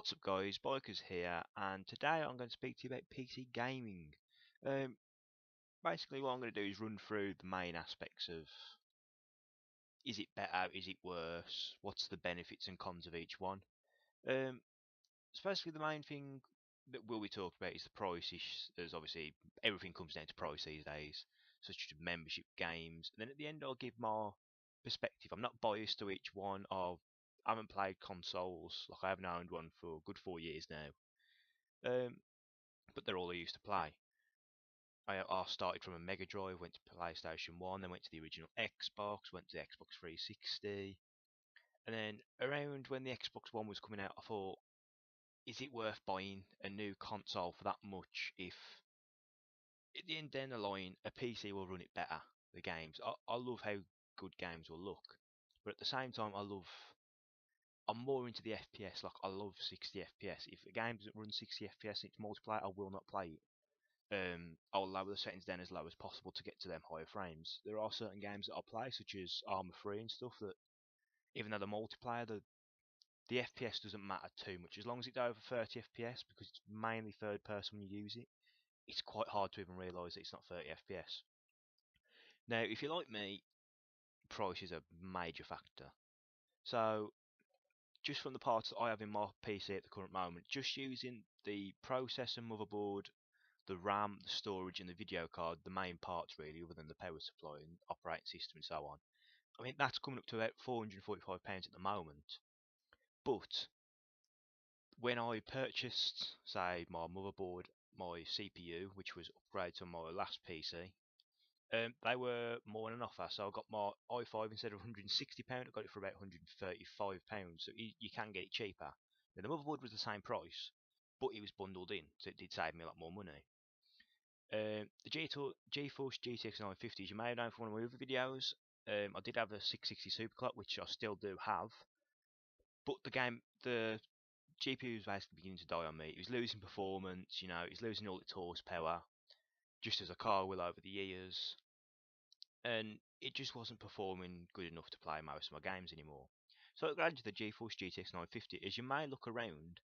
What's up guys, Bikers here, and today I'm going to speak to you about PC gaming. Um, Basically what I'm going to do is run through the main aspects of, is it better, is it worse, what's the benefits and cons of each one. Um, Especially the main thing that we'll be talking about is the price. There's obviously, everything comes down to price these days, such as membership games, and then at the end I'll give my perspective. I'm not biased to each one. I haven't played consoles, like I haven't owned one for a good 4 years now. Um, but they're all I used to play. I started from a Mega Drive, went to PlayStation 1, then went to the original Xbox, went to the Xbox 360, and then around when the Xbox One was coming out, I thought, is it worth buying a new console for that much if at the end down the line a PC will run it better, the games. I love how good games will look, but at the same time I'm more into the FPS, like I love 60 FPS. If a game doesn't run 60 FPS and it's multiplayer, I will not play it. I'll lower the settings down as low as possible to get to them higher frames. There are certain games that I'll play, such as Arma 3 and stuff, that even though the multiplayer, the FPS doesn't matter too much. As long as it's over 30 FPS, because it's mainly third person when you use it, it's quite hard to even realise that it's not 30 FPS. Now, if you're like me, price is a major factor. So, just from the parts that I have in my PC at the current moment, just using the processor, motherboard, the RAM, the storage, and the video card, the main parts really, other than the power supply and operating system and so on. I mean, that's coming up to about £445 at the moment. But when I purchased, say, my motherboard, my CPU, which was upgraded to my last PC, they were more than an offer. So I got my i5 instead of £160, I got it for about £135. So you can get it cheaper. Now, the motherboard was the same price, but it was bundled in, so it did save me a lot more money. The GeForce GTX 950, you may have known from one of my other videos. I did have a 660 superclock, which I still do have, but the GPU was basically beginning to die on me. It was losing performance, it was losing all its horsepower, just as a car will over the years, and it just wasn't performing good enough to play most of my games anymore. So I upgraded to the GeForce GTX 950. As you may look around,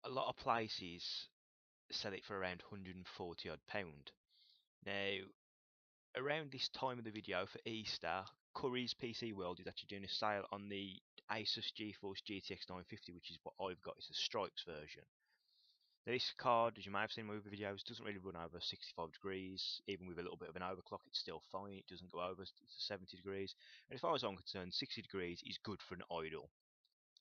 a lot of places sell it for around 140 odd pound. Now, around this time of the video for Easter, Curry's PC World is actually doing a sale on the Asus GeForce GTX 950, which is what I've got. It's a Strikes version. Now, this card, as you may have seen in my other videos, doesn't really run over 65 degrees. Even with a little bit of an overclock, it's still fine. It doesn't go over to 70 degrees. And as far as I'm concerned, 60 degrees is good for an idle,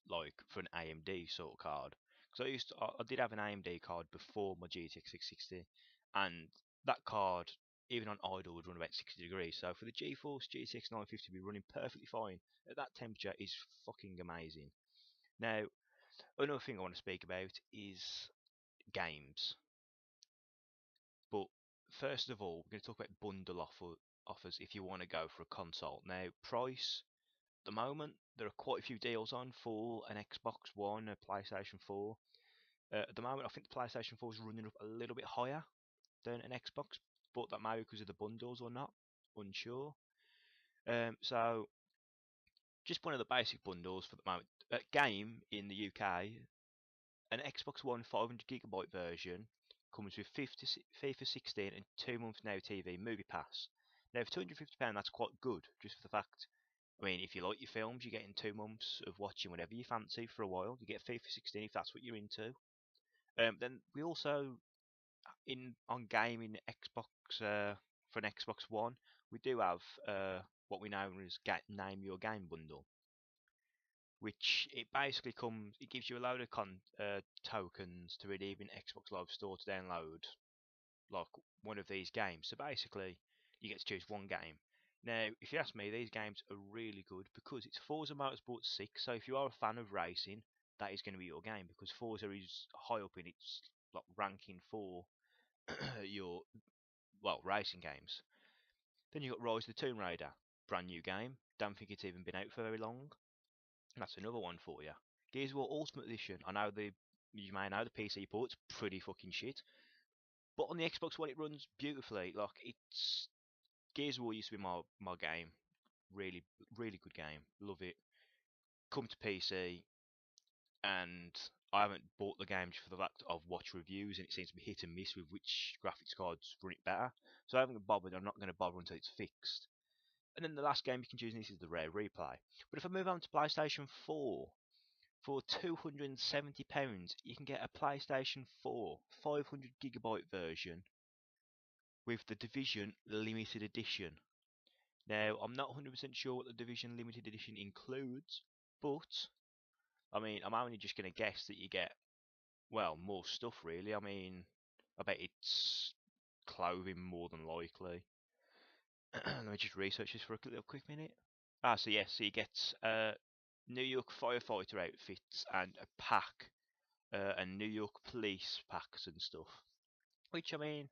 like for an AMD sort of card. Because I did have an AMD card before my GTX 660, and that card, even on idle, would run about 60 degrees. So for the GeForce GTX 950 to be running perfectly fine at that temperature is fucking amazing. Now, another thing I want to speak about is games. But first of all, we're going to talk about offers if you want to go for a console. Now, price, at the moment, there are quite a few deals on for an Xbox One, a PlayStation 4. At the moment, I think the PlayStation 4 is running up a little bit higher than an Xbox, but that may be because of the bundles or not, unsure. So, just one of the basic bundles for the moment. Game in the UK, an Xbox One 500GB version comes with FIFA 16 and 2 months Now TV Movie Pass. Now, for £250, that's quite good, just for the fact. I mean, if you like your films, you're getting 2 months of watching whatever you fancy for a while. You get FIFA 16 if that's what you're into. Then we also on gaming Xbox for an Xbox One, we do have what we know as Name Your Game bundle, which it gives you a load of tokens to redeem in Xbox Live Store to download like one of these games. So basically, you get to choose one game. Now, if you ask me, these games are really good because it's Forza Motorsport 6. So if you are a fan of racing, that is going to be your game because Forza is high up in its like ranking for your racing games. Then you've got Rise of the Tomb Raider, brand new game. Don't think it's even been out for very long. And that's another one for you. Gears of War Ultimate Edition. I know you may know the PC port's pretty fucking shit, but on the Xbox One it runs beautifully. Like it's Gears of War used to be my game. Really, really good game. Love it. Come to PC, and I haven't bought the game just for the fact I've watched reviews, and it seems to be hit and miss with which graphics cards run it better. So I haven't bothered. I'm not going to bother until it's fixed. And then the last game you can choose, and this is the rare replay. But if I move on to PlayStation 4, for £270, you can get a PlayStation 4 500GB version with the Division Limited Edition. Now, I'm not 100% sure what the Division Limited Edition includes, but I mean, I'm only just going to guess that you get, well, more stuff really. I mean, I bet it's clothing more than likely. Let me just research this for a little quick minute. So yes, so you get New York firefighter outfits and a pack, and New York police packs and stuff. Which I mean,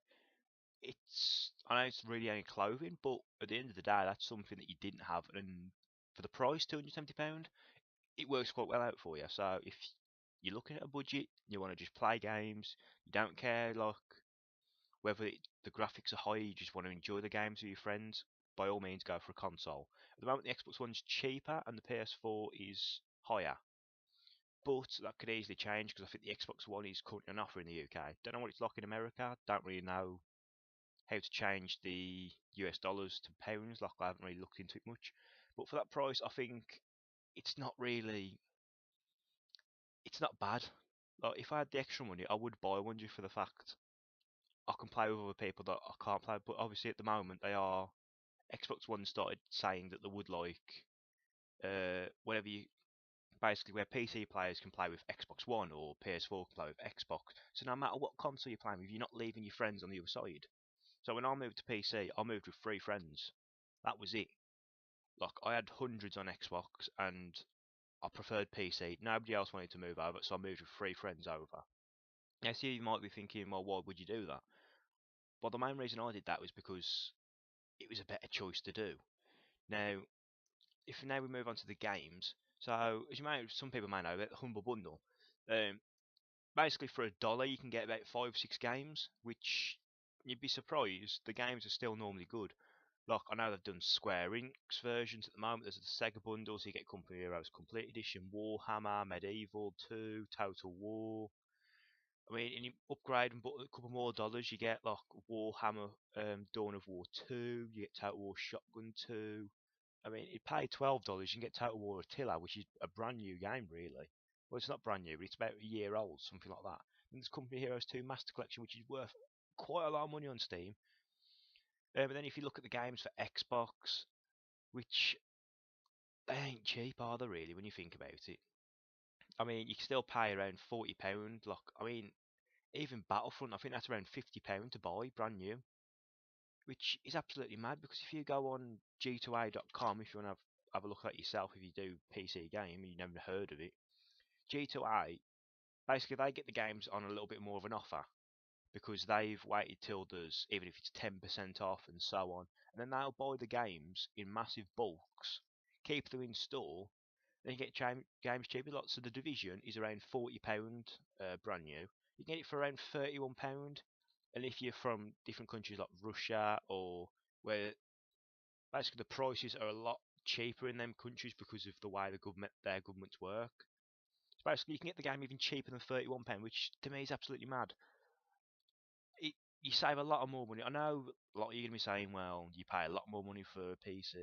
I know it's really only clothing, but at the end of the day, that's something that you didn't have, and for the price, £270, it works quite well out for you. So if you're looking at a budget, you want to just play games, you don't care like whether the graphics are high, you just want to enjoy the games with your friends, by all means go for a console. At the moment, the Xbox One's cheaper and the PS4 is higher. But that could easily change because I think the Xbox One is currently on offer in the UK. Don't know what it's like in America. Don't really know how to change the US dollars to pounds. Like I haven't really looked into it much. But for that price, I think it's not really, it's not bad. Like if I had the extra money, I would buy one just for the fact I can play with other people that I can't play. But obviously at the moment they are, Xbox One started saying that they would like whatever you, basically where PC players can play with Xbox One or PS4 can play with Xbox. So no matter what console you're playing with, you're not leaving your friends on the other side. So when I moved to PC, I moved with 3 friends. That was it. Like I had hundreds on Xbox and I preferred PC. Nobody else wanted to move over, so I moved with 3 friends over. Now, see, you might be thinking, well, why would you do that? Well, the main reason I did that was because it was a better choice to do. Now, if now we move on to the games, so as you may, some people may know, about the Humble Bundle. Um, Basically, for $1, you can get about 5, 6 games, which you'd be surprised. The games are still normally good. Like I know they've done Square Enix versions at the moment. There's the Sega bundles. So you get Company Heroes Complete Edition, Warhammer, Medieval 2, Total War. I mean, and you upgrade and put a couple more dollars, you get like Warhammer, Dawn of War 2. You get Total War Shotgun 2. I mean, you pay $12, you can get Total War Attila, which is a brand new game, really. Well, it's not brand new, but it's about a year old, something like that. And there's Company Heroes 2 Master Collection, which is worth quite a lot of money on Steam. But then if you look at the games for Xbox, which they ain't cheap, are they really, when you think about it? I mean, you can still pay around £40. Like, I mean, even Battlefront, I think that's around £50 to buy, brand new. Which is absolutely mad, because if you go on G2A.com, if you want to have a look at it yourself, if you do PC game, you've never heard of it, G2A, basically they get the games on a little bit more of an offer, because they've waited till there's, even if it's 10% off and so on, and then they'll buy the games in massive bulks, keep them in store, then you get games cheaper. Like, so the Division is around £40 brand new. You can get it for around £31. And if you're from different countries like Russia, or where basically the prices are a lot cheaper in them countries because of the way their governments work. So basically, you can get the game even cheaper than £31, which to me is absolutely mad. It, you save a lot of more money. I know a lot of you are going to be saying, well, you pay a lot more money for a PC.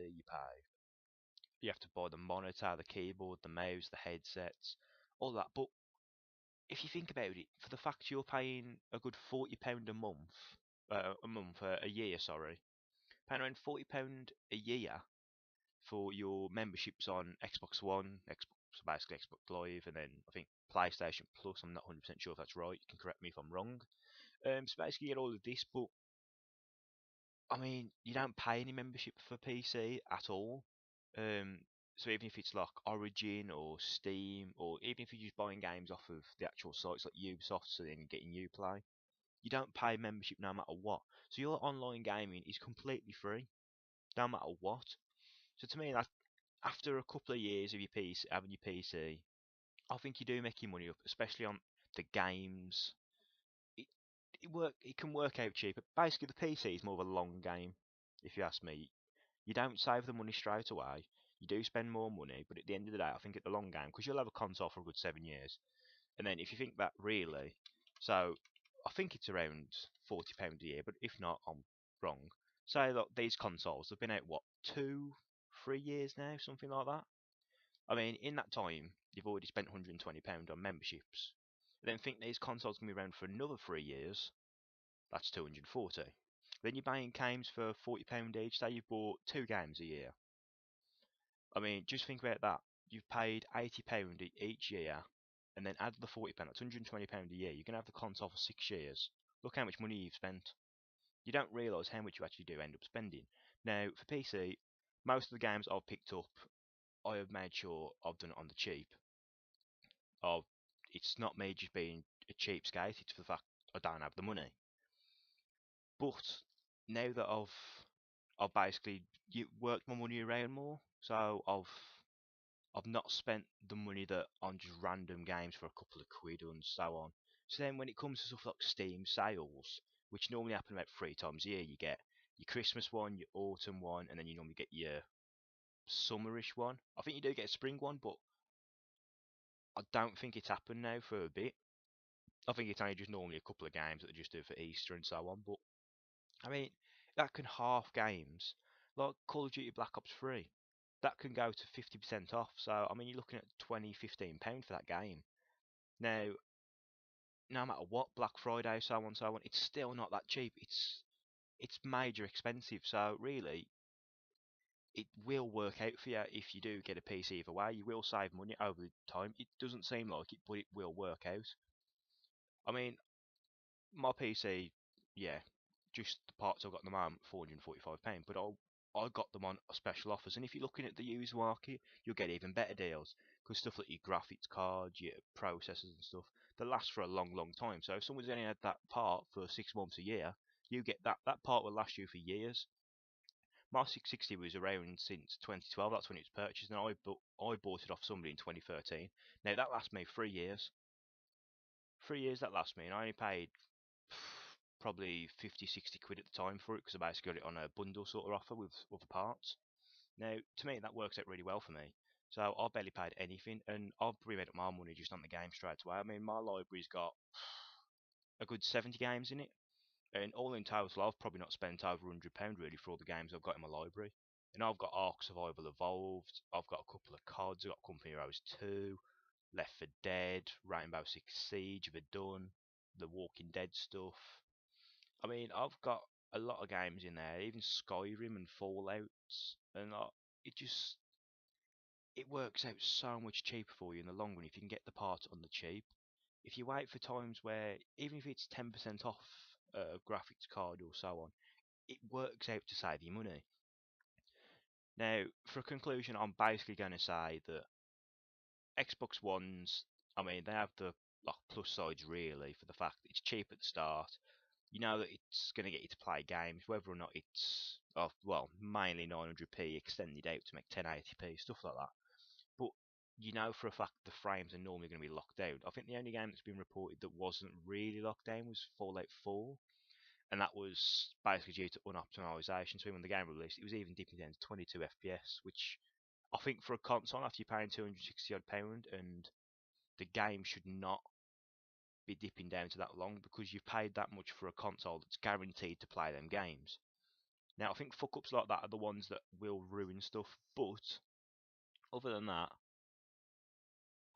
You have to buy the monitor, the keyboard, the mouse, the headsets, all that. But if you think about it, for the fact you're paying a good £40 a year, sorry, paying around £40 a year for your memberships on Xbox One, Xbox, so basically Xbox Live, and then I think PlayStation Plus. I'm not 100% sure if that's right. You can correct me if I'm wrong. So basically, you get all of this, but I mean, you don't pay any membership for PC at all. Um, so even if it's like Origin or Steam, or even if you're just buying games off of the actual sites like Ubisoft, so then you're getting Uplay, you don't pay membership no matter what. So your online gaming is completely free, no matter what. So to me, that after a couple of years of your PC, having your PC, I think you do make your money up, especially on the games. It it can work out cheaper. Basically, the PC is more of a long game, if you ask me. You don't save the money straight away. you do spend more money, but at the end of the day, I think at the long game, because you'll have a console for a good 7 years, and then if you think that really, so I think it's around £40 a year, but if not, I'm wrong. Say look, these consoles have been out what 2, 3 years now, something like that. I mean, in that time, you've already spent £120 on memberships. Then think these consoles can be around for another 3 years. That's 240. Then you're buying games for £40 each. Say you've bought 2 games a year. I mean, just think about that. You've paid £80 each year, and then add the £40. That's £120 a year. You're gonna have the console for 6 years. Look how much money you've spent. You don't realise how much you actually do end up spending. Now, for PC, most of the games I've picked up, I have made sure I've done it on the cheap. I've, it's not me just being a cheapskate. It's for the fact I don't have the money. But now that I've basically worked my money around more, so I've not spent the money that on just random games for a couple of quid and so on. So then when it comes to stuff like Steam sales, which normally happen about 3 times a year, you get your Christmas one, your autumn one, and then you normally get your summerish one. I think you do get a spring one, but I don't think it's happened now for a bit. I think it's only just normally a couple of games that they just do for Easter and so on. But I mean, that can half games like Call of Duty Black Ops 3. That can go to 50% off. So I mean, you're looking at 20, £15 for that game. Now, no matter what Black Friday, so on, it's still not that cheap. It's major expensive. So really, it will work out for you if you do get a PC either way. You will save money over time. It doesn't seem like it, but it will work out. I mean, my PC, yeah, just the parts I've got at the moment, £445, but I got them on special offers. And if you're looking at the used market, you'll get even better deals because stuff like your graphics cards, your processors and stuff, they last for a long, long time. So if someone's only had that part for 6 months a year, you get that part will last you for years. My 660 was around since 2012. That's when it was purchased, and I bought it off somebody in 2013. Now that lasts me 3 years. 3 years that lasts me, and I only paid probably 50, 60 quid at the time for it because I basically got it on a bundle sort of offer with other parts. Now, to me, that works out really well for me. So I barely paid anything, and I've probably made up my money just on the game straight away. I mean, my library's got a good 70 games in it, and all in total, I've probably not spent over £100 really for all the games I've got in my library. And I've got Ark Survival Evolved, I've got a couple of CODs, I've got Company Heroes 2, Left 4 Dead, Rainbow Six Siege, Verdun, the Walking Dead stuff. I mean, I've got a lot of games in there, even Skyrim and Fallout, and it works out so much cheaper for you in the long run if you can get the parts on the cheap. If you wait for times where, even if it's 10% off a graphics card or so on, it works out to save you money. Now, for a conclusion, I'm basically going to say that Xbox Ones, I mean, they have the like plus sides really for the fact that it's cheap at the start. You know that it's going to get you to play games, whether or not it's, well, mainly 900p extended out to make 1080p, stuff like that. But you know for a fact the frames are normally going to be locked down. I think the only game that's been reported that wasn't really locked down was Fallout 4, and that was basically due to unoptimization. So when the game released, it was even dipping down to 22 FPS, which I think for a console, after you're paying 260 odd pound, and the game should not be dipping down to that long because you've paid that much for a console that's guaranteed to play them games. Now, I think fuck ups like that are the ones that will ruin stuff, but other than that,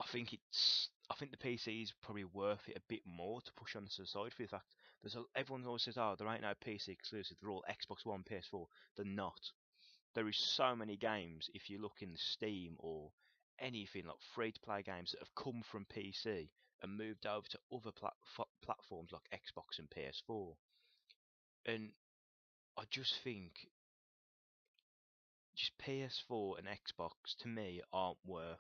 I think the PC is probably worth it a bit more to push on to the side for the fact everyone always says, oh, there ain't no PC exclusive, they're all Xbox One, PS4. They're not. There is so many games if you look in the Steam or anything like free to play games that have come from PC and moved over to other platforms like Xbox and PS4. And I just think just PS4 and Xbox to me aren't worth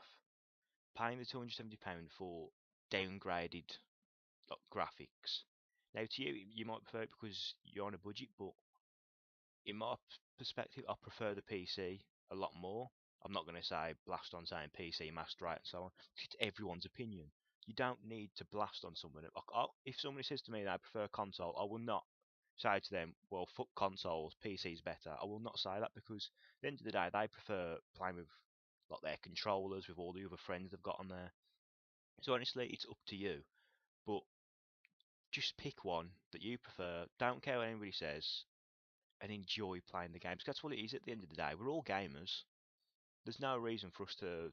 paying the £270 for downgraded like graphics. Now to you, you might prefer it because you're on a budget, but in my perspective, I prefer the PC a lot more. I'm not going to say blast on saying PC master right and so on. It's everyone's opinion. You don't need to blast on someone. Like, if somebody says to me that I prefer console, I will not say to them, well, fuck consoles, PC's better. I will not say that because at the end of the day, they prefer playing with like their controllers with all the other friends they've got on there. So honestly, it's up to you. But just pick one that you prefer. Don't care what anybody says, and enjoy playing the games. That's what it is at the end of the day. We're all gamers. There's no reason for us to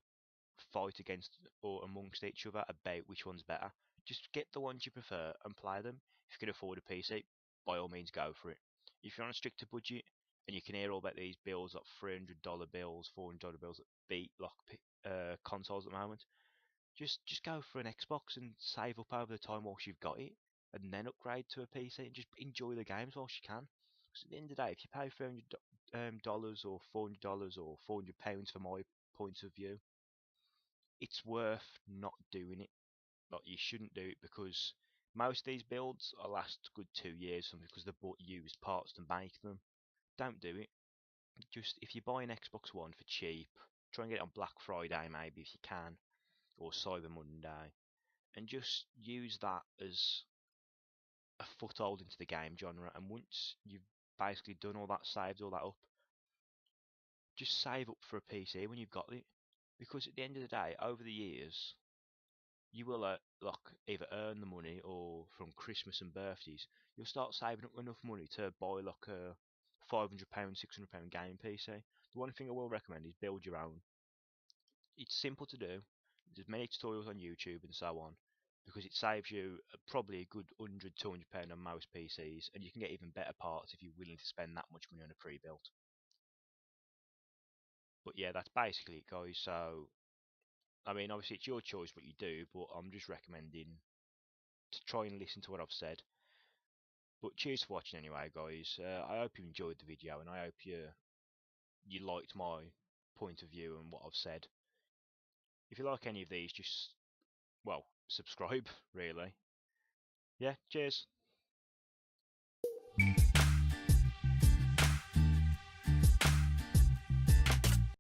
fight against or amongst each other about which one's better. Just get the ones you prefer and play them. If you can afford a PC, by all means go for it. If you're on a stricter budget and you can hear all about these bills like $300 bills, $400 bills that beat like consoles at the moment, just go for an Xbox and save up over the time whilst you've got it, and then upgrade to a PC and just enjoy the games whilst you can. Because at the end of the day, if you pay $300 or $400 or £400 for my point of view, it's worth not doing it. Like you shouldn't do it because most of these builds will last a good 2 years something because they bought used parts to make them. Don't do it. Just if you buy an Xbox One for cheap, try and get it on Black Friday maybe if you can, or Cyber Monday, and just use that as a foothold into the game genre. And once you've basically done all that, saved all that up, just save up for a PC when you've got it. Because at the end of the day, over the years, you will like either earn the money or from Christmas and birthdays, you'll start saving up enough money to buy like a £500, £600 game PC. The one thing I will recommend is build your own. It's simple to do. There's many tutorials on YouTube and so on because it saves you probably a good £100, £200 on most PCs, and you can get even better parts if you're willing to spend that much money on a pre-built. But yeah, that's basically it, guys. So I mean, obviously it's your choice what you do, but I'm just recommending to try and listen to what I've said. But cheers for watching anyway, guys. I hope you enjoyed the video, and I hope you liked my point of view and what I've said. If you like any of these, just well subscribe, really. Yeah, cheers.